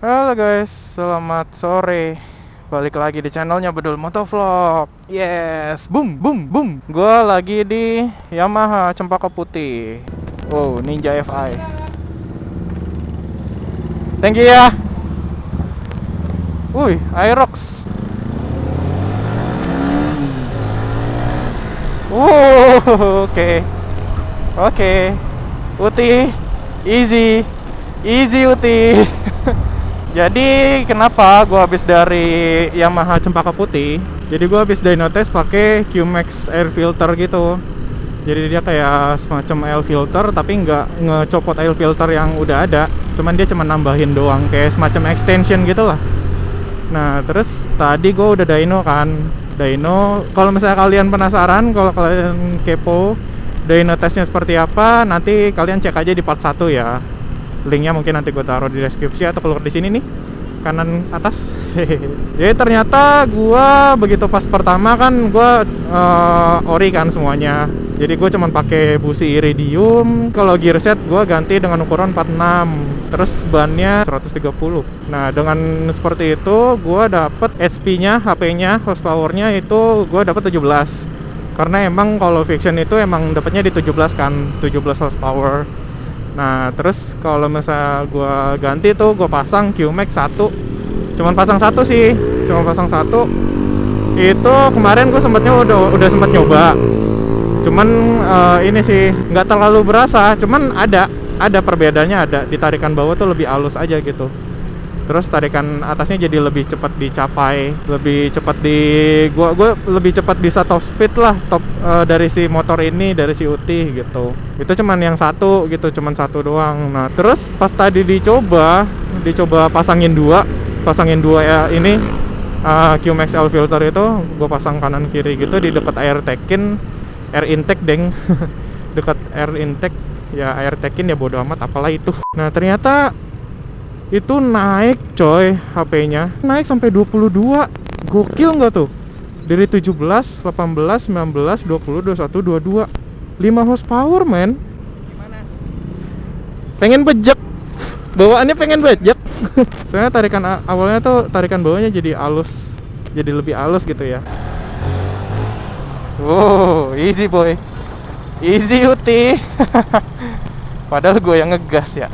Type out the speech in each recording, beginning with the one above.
Halo guys, selamat sore. Balik lagi di channelnya Bedul Motovlog. Yes, boom, boom, boom. Gua lagi di Yamaha Cempaka Putih. Wow, Ninja FI. Thank you ya. Wih, Aerox. Oke. Oke. Uti, easy. Easy Uti. Jadi kenapa gua habis dari Yamaha Cempaka Putih? Jadi gua habis dyno test pakai QMax air filter gitu. Jadi dia kayak semacam air filter tapi nggak ngecopot air filter yang udah ada. Cuman dia cuma nambahin doang kayak semacam extension gitu lah. Nah, terus tadi gua udah dyno kan. Dyno, kalau misalnya kalian penasaran, kalau kalian kepo dyno testnya seperti apa, nanti kalian cek aja di part 1 ya. Linknya mungkin nanti gue taruh di deskripsi atau keluar di sini nih, kanan atas. Jadi ternyata gue begitu pas pertama kan gue ori kan semuanya. Jadi gue cuman pakai busi iridium. Kalau gear set gue ganti dengan ukuran 46. Terus bannya 130. Nah dengan seperti itu gue dapet HP-nya, HP-nya, horsepower-nya itu gue dapet 17. Karena emang kalau Viction itu emang dapetnya di 17 kan, 17 horsepower. Nah terus kalau misalnya gue ganti tuh gue pasang QMax 1. Cuman pasang satu sih, cuma pasang satu. Itu kemarin gue sempatnya udah sempat nyoba. Cuman ini sih nggak terlalu berasa. Cuman ada perbedaannya, ada di tarikan bawah tuh lebih halus aja gitu. Terus tarikan atasnya jadi lebih cepat dicapai, lebih cepat gue lebih cepat bisa top speed lah, dari si motor ini, dari si Uti gitu. Itu cuman yang satu gitu, cuman satu doang. Nah terus pas tadi dicoba pasangin dua ya ini QMax L filter itu gue pasang kanan kiri gitu di dekat air intake deng. Dekat air intake ya, air tekin ya bodo amat apalah itu. Nah ternyata itu naik coy, HP-nya naik sampai 22. Gokil nggak tuh? Dari 17, 18, 19, 20, 21, 22 5 horsepower men. Gimana? Pengen bejek. Bawaannya pengen bejek. Soalnya tarikan awalnya tuh tarikan bawahnya jadi halus, jadi lebih halus gitu ya. Wow, easy boy. Easy Uti. Padahal gue yang ngegas ya.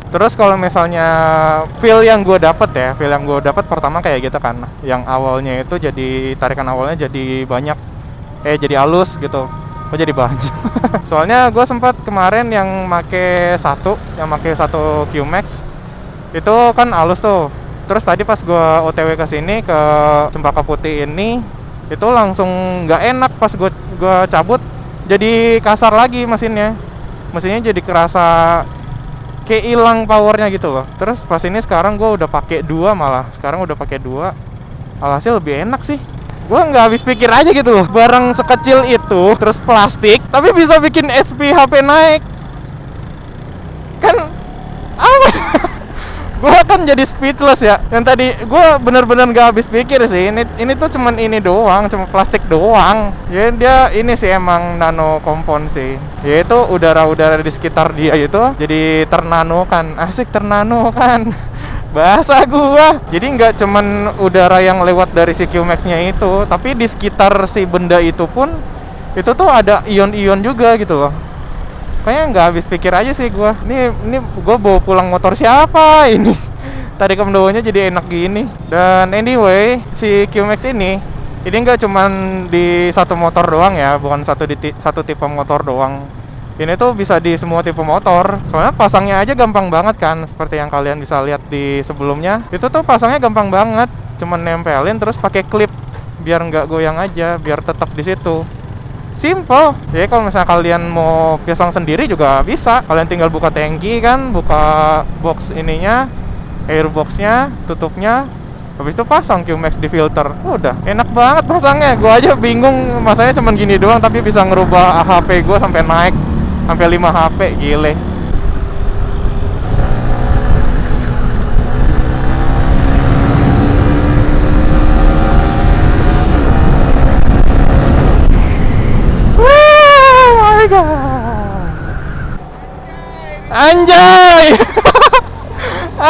Terus kalau misalnya feel yang gue dapat pertama kayak gitu kan, yang awalnya itu jadi tarikan awalnya jadi banyak, jadi halus gitu. Kok jadi banyak? Soalnya gue sempat kemarin yang make satu QMax itu kan halus tuh. Terus tadi pas gue OTW ke sini ke Cempaka Putih ini, itu langsung nggak enak pas gue cabut, jadi kasar lagi mesinnya jadi kerasa kayak hilang powernya gitu loh. Terus pas ini sekarang gue udah pakai dua, alhasil lebih enak sih. Gue nggak habis pikir aja gitu loh, barang sekecil itu terus plastik tapi bisa bikin HP HP naik kan. Apa? Gue kan jadi speechless ya. Yang tadi gue bener-bener nggak habis pikir sih, ini tuh cuman ini doang, cuma plastik doang ya. Dia ini sih emang nano kompon sih, yaitu udara-udara di sekitar dia itu jadi ternano kan. Asik, ternano kan. Bahasa gua. Jadi nggak cuman udara yang lewat dari si QMax-nya itu, tapi di sekitar si benda itu pun itu tuh ada ion-ion juga gitu loh. Kayaknya nggak habis pikir aja sih gua. Ini gua bawa pulang motor siapa ini? Tadi bawahnya jadi enak gini. Dan anyway, si QMax ini nggak cuman di satu motor doang ya, bukan satu tipe motor doang. Ini tuh bisa di semua tipe motor. Soalnya pasangnya aja gampang banget kan, seperti yang kalian bisa lihat di sebelumnya. Itu tuh pasangnya gampang banget, cuman nempelin terus pakai klip biar nggak goyang aja, biar tetap di situ. Simple. Jadi kalau misalnya kalian mau pasang sendiri juga bisa. Kalian tinggal buka tangki kan, buka box ininya, airboxnya, tutupnya. Habis itu pasang QMax di filter. Udah, enak banget pasangnya. Gua aja bingung, masanya cuman gini doang tapi bisa ngerubah HP gua sampai naik sampai 5 HP, gile. Oh my god. Anjay.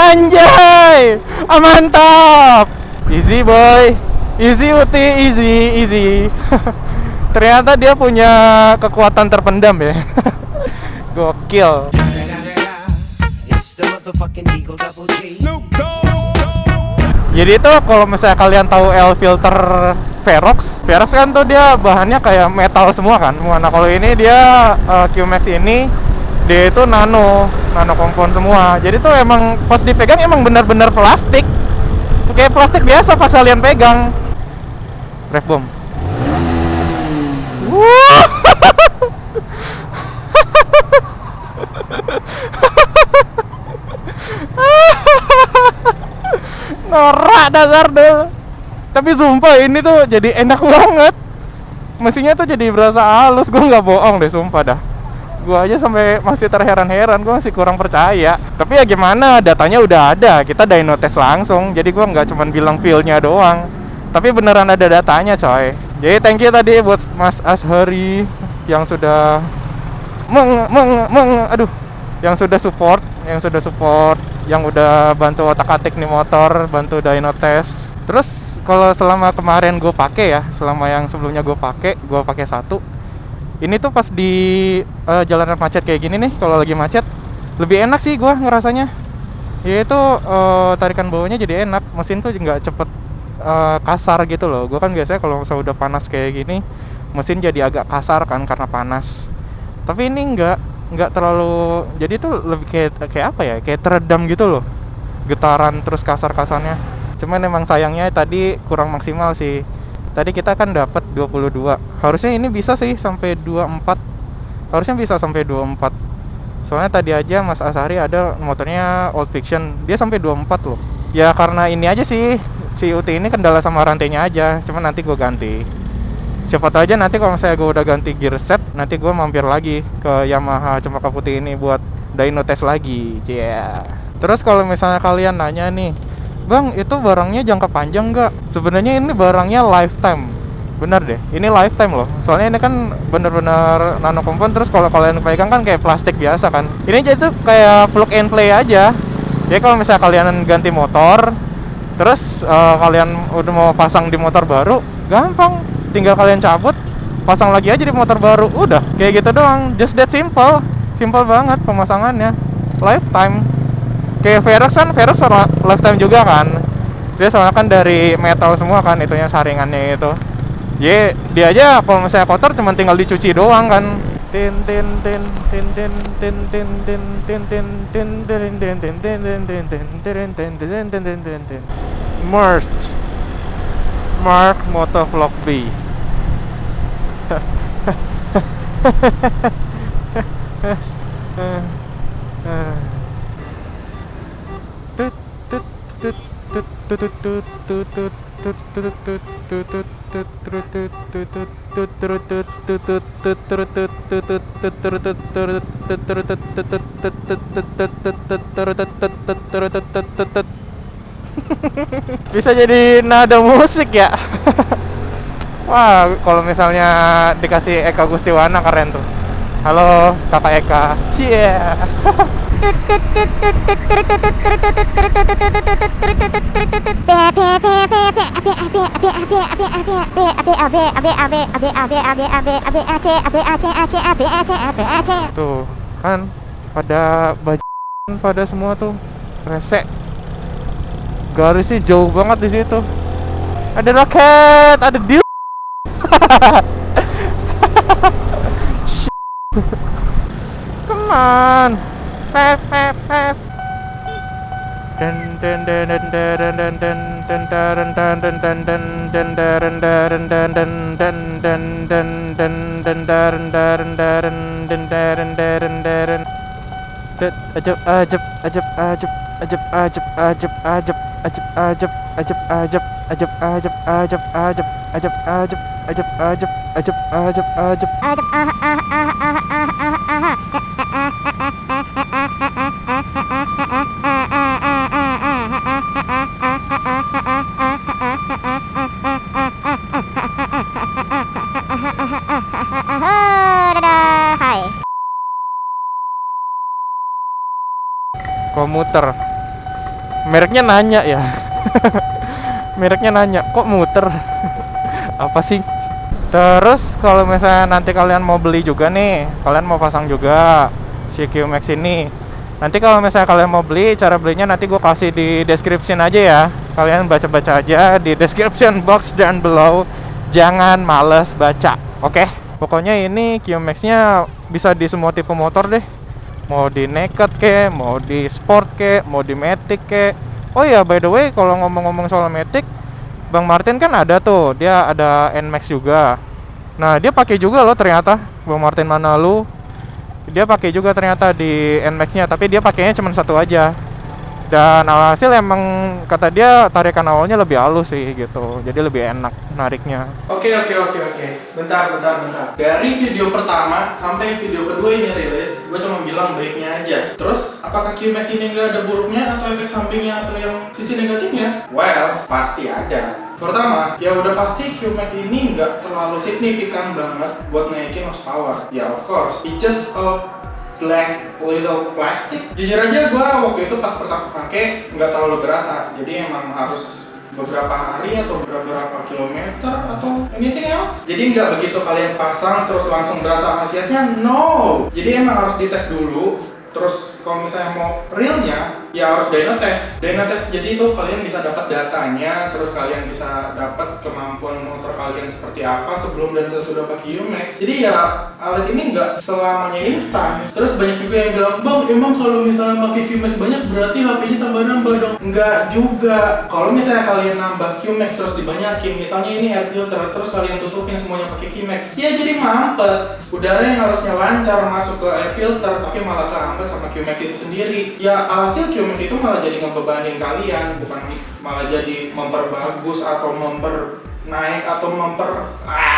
Anjay, mantap. Easy boy, easy Uti, easy, easy. Ternyata dia punya kekuatan terpendam ya. Gokil. Jadi itu kalau misalnya kalian tahu L filter Verox kan tuh dia bahannya kayak metal semua kan. Nah kalau ini dia QMax ini dia itu nano kompon semua. Jadi tuh emang pas dipegang emang benar-benar plastik. Kayak plastik biasa pas kalian pegang. Brake bomb. Norak dasar deh. Tapi sumpah ini tuh jadi enak banget. Mesinnya tuh jadi berasa halus. Gue nggak bohong deh, sumpah dah. Gue aja sampai masih terheran-heran. Gue masih kurang percaya. Tapi ya gimana, datanya udah ada. Kita dyno test langsung. Jadi gue nggak cuman bilang feel-nya doang, tapi beneran ada datanya coy. Jadi thank you tadi buat Mas Ashari yang sudah yang sudah support, yang udah bantu otak-atik nih motor, bantu dyno test. Terus kalau selama kemarin gue pakai ya, selama yang sebelumnya gue pakai satu. Ini tuh pas di jalanan macet kayak gini nih, kalau lagi macet lebih enak sih gue ngerasanya. Yaitu tarikan bawahnya jadi enak, mesin tuh nggak cepet kasar gitu loh. Gue kan biasanya kalau misalnya udah panas kayak gini, mesin jadi agak kasar kan karena panas. Tapi ini nggak terlalu, jadi tuh lebih kayak apa ya, kayak teredam gitu loh getaran terus kasar-kasarnya. Cuman emang sayangnya tadi kurang maksimal sih. Tadi kita kan dapat 22. Harusnya ini bisa sih sampai 24. Harusnya bisa sampai 24. Soalnya tadi aja Mas Ashari ada motornya Old Fiction, dia sampai 24 loh. Ya karena ini aja sih, si UT ini kendala sama rantainya aja. Cuman nanti gue ganti. Siapa tahu aja nanti kalau misalnya gue udah ganti gear set, nanti gue mampir lagi ke Yamaha Cempaka Putih ini buat dyno test lagi. Yeah. Terus kalau misalnya kalian nanya nih, Bang, itu barangnya jangka panjang nggak? Sebenarnya ini barangnya lifetime. Bener deh, ini lifetime loh. Soalnya ini kan bener-bener nano kompon. Terus kalau kalian pegang kan kayak plastik biasa kan. Ini jadi tuh kayak plug and play aja. Jadi kalau misalnya kalian ganti motor, terus kalian udah mau pasang di motor baru, gampang. Tinggal kalian cabut, pasang lagi aja di motor baru. Udah, kayak gitu doang. Just that simple. Simple banget pemasangannya. Lifetime. Kayak Verox lifetime juga kan. Dia soalnya kan dari metal semua kan, itunya saringannya itu. Jadi dia aja kalau misalnya kotor cuma tinggal dicuci doang kan. Mark Motovlog B. Bisa jadi nada musik ya. Wah, kalau misalnya dikasih Eka Gustiwana keren tuh. Halo, Kakak Eka. Cia. Tuh, kan pada pada semua tuh resek. Garisnya jauh banget di situ. Ada roket, ada deal. Come on. Pep. Komuter Mereknya nanya ya. Mereknya nanya, kok muter? Apa sih? Terus kalau misalnya nanti kalian mau beli juga nih, kalian mau pasang juga si QMax ini. Nanti kalau misalnya kalian mau beli, cara belinya nanti gue kasih di description aja ya. Kalian baca-baca aja di description box down below. Jangan males baca, oke? Pokoknya ini QMax-nya bisa di semua tipe motor deh. Mau di naked ke, mau di sport ke, mau di matic ke. Oh iya, by the way, kalau ngomong-ngomong soal matic, Bang Martin kan ada tuh, dia ada NMAX juga. Nah, dia pakai juga loh ternyata, Bang Martin Manalu. Dia pakai juga ternyata di NMAX-nya, tapi dia pakainya cuma satu aja. Dan alhasil emang kata dia tarikan awalnya lebih halus sih gitu, jadi lebih enak nariknya. Oke. Bentar. Dari video pertama sampai video kedua ini rilis, gue cuma bilang baiknya aja. Terus, apakah QMax ini nggak ada buruknya atau efek sampingnya atau yang sisi negatifnya? Well, pasti ada. Pertama, ya udah pasti QMax ini nggak terlalu signifikan banget buat naikin horsepower. Ya of course, it's just a black little plastic. Jujur aja gue waktu itu pas pertama pakai nggak terlalu berasa. Jadi emang harus beberapa hari atau beberapa kilometer atau anything else. Jadi nggak begitu kalian pasang terus langsung berasa khasiatnya. No. Jadi emang harus dites dulu. Terus kalau misalnya mau realnya, ya harus dyno test. Dyno test jadi itu kalian bisa dapat datanya, terus kalian bisa dapat kemampuan motor kalian seperti apa sebelum dan sesudah pakai QMax. Jadi ya alat ini nggak selamanya instan. Terus banyak juga yang bilang, bang emang kalau misalnya pakai QMax banyak berarti HP-nya tambah nambah dong? Nggak juga. Kalau misalnya kalian nambah QMax terus dibanyakin, misalnya ini air filter, terus kalian tutupin semuanya pakai QMax, ya jadi mampet. Udara yang harusnya lancar masuk ke air filter, tapi malah kehambat sama QMax itu sendiri. Ya alhasil QMax itu malah jadi ngebebanin kalian, bukan malah jadi memperbagus atau naik atau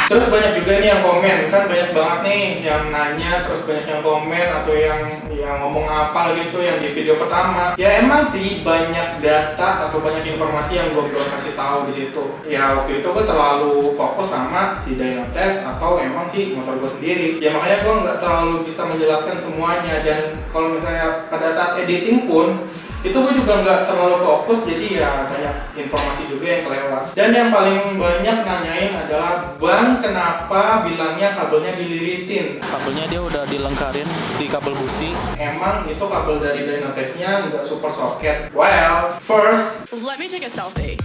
Terus banyak juga nih yang komen, kan banyak banget nih yang nanya, terus banyak yang komen atau yang ngomong apa gitu yang di video pertama. Ya emang sih banyak data atau banyak informasi yang gue belum kasih tahu di situ. Ya waktu itu gue terlalu fokus sama si dyno test atau emang sih motor gue sendiri. Ya makanya gue nggak terlalu bisa menjelaskan semuanya, dan kalau misalnya pada saat editing pun itu gue juga nggak terlalu fokus, jadi ya banyak informasi juga yang kelewat. Dan yang paling banyak nanyain adalah, bang kenapa bilangnya kabelnya dililitin? Kabelnya dia udah dilengkarin di kabel busi. Emang itu kabel dari dyno testnya nggak super socket? Well, first, let me take a selfie.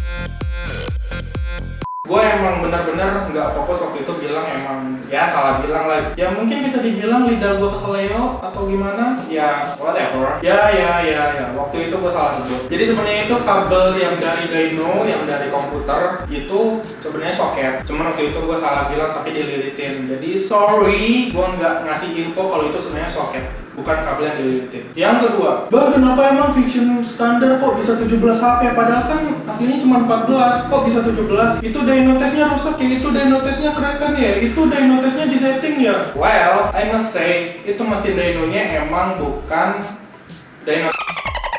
gue emang bener-bener nggak fokus waktu itu, bilang emang ya salah bilang lah. Ya mungkin bisa dibilang lidah gue keseleo atau gimana, ya whatever. Ya waktu itu gue salah sebut. Jadi sebenarnya itu kabel yang dari dyno, yang dari komputer itu sebenarnya soket. Cuman waktu itu gue salah bilang tapi dililitin. Jadi sorry, gue nggak ngasih info kalau itu sebenarnya soket, bukan kabel yang dililitin. Yang kedua, bang kenapa emang Vision standar kok bisa 17 HP padahal kan aslinya cuma 14, kok bisa 17? Itu dyno testnya rusak ya, itu dyno testnya kerekan ya, itu dyno testnya di setting ya. Well, I must say, itu mesin dynonya emang bukan dyno,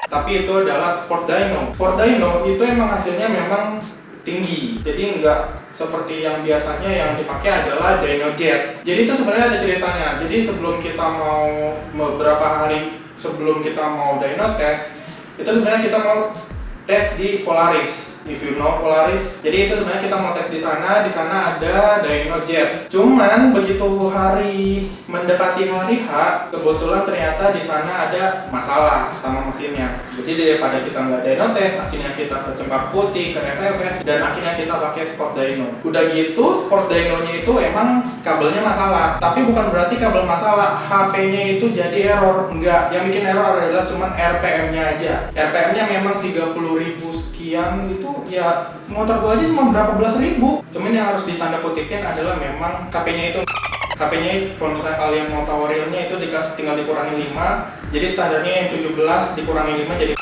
tapi itu adalah sport dyno. Sport dyno itu emang hasilnya memang tinggi, jadi nggak seperti yang biasanya yang dipakai adalah dyno jet. Jadi itu sebenarnya ada ceritanya. Jadi sebelum kita mau beberapa hari sebelum kita mau dyno test, itu sebenarnya kita mau tes di Polaris. If you know Polaris, jadi itu sebenarnya kita mau tes di sana ada dyno jet. Cuman begitu hari mendekati hari H, kebetulan ternyata di sana ada masalah sama mesinnya. Jadi daripada kita nggak dyno test, akhirnya kita ke Cempaka Putih, ke FFS, dan akhirnya kita pakai sport dyno. Udah gitu, sport dynonya itu emang kabelnya masalah, tapi bukan berarti kabel masalah, HP-nya itu jadi error. Enggak, yang bikin error adalah cuman RPM-nya aja. RPM-nya memang 30.000 sekian gitu. Ya motor gua aja cuma berapa belas ribu. Cuman yang harus ditanda kutipin adalah memang HP-nya itu kalau misalnya kalian mau tahu realnya itu tinggal dikurangi 5. Jadi standarnya yang 17 dikurangi 5 jadi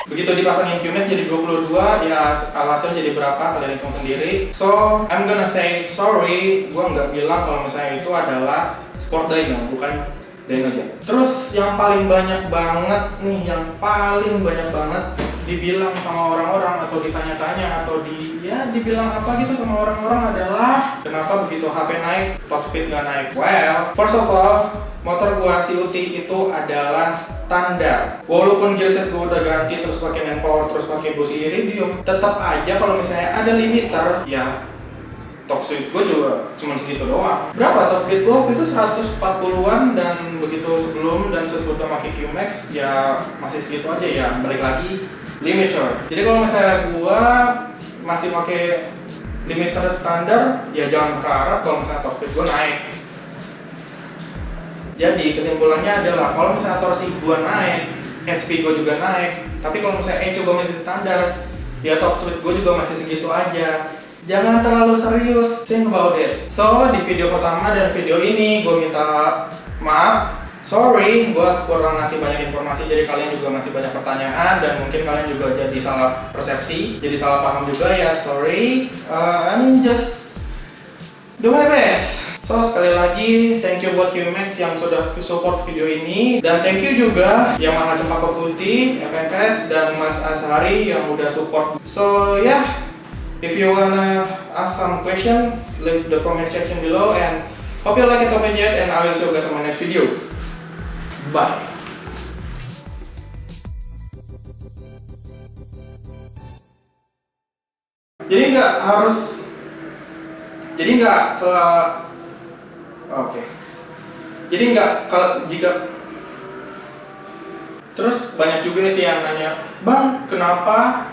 begitu dipasangin QMax jadi 22, ya hasilnya jadi berapa kalian hitung sendiri. So I'm gonna say sorry, gua nggak bilang kalau misalnya itu adalah sport dyno, bukan dyno jet. Terus yang paling banyak banget dibilang sama orang-orang atau ditanya-tanya atau dibilang apa gitu sama orang-orang adalah kenapa begitu HP naik top speed nggak naik? Well, first of all, motor gua si Uti itu adalah standar. Walaupun gearset gua udah ganti terus pakai manpower terus pakai busi iridium, tetap aja kalau misalnya ada limiter ya top speed gue juga cuma segitu doang. Berapa top speed gue waktu itu 140-an dan begitu sebelum dan sesudah pakai QMax ya masih segitu aja ya, balik lagi limiter. Jadi kalau misalnya gue masih pakai limiter standar ya jangan berharap kalau misalnya top speed gue naik. Jadi kesimpulannya adalah kalau misalnya torsi gue naik, HP gue juga naik, tapi kalau misalnya ECU gue masih standar ya top speed gue juga masih segitu aja. Jangan terlalu serius, think about it. So, di video pertama dan video ini gue minta maaf. Sorry, gue kurang ngasih banyak informasi, jadi kalian juga masih banyak pertanyaan dan mungkin kalian juga jadi salah persepsi, jadi salah paham juga ya. Sorry, I'm just do my best. So, sekali lagi thank you buat QMax yang sudah support video ini, dan thank you juga Yamaha Cempaka Putih, FFS, dan Mas Ashari yang udah support. So, if you wanna ask some question, leave the comment section below, and hope you like it, and I will see you guys on my next video. Bye. Jadi nggak kalau jika terus banyak juga sih yang nanya, Bang, kenapa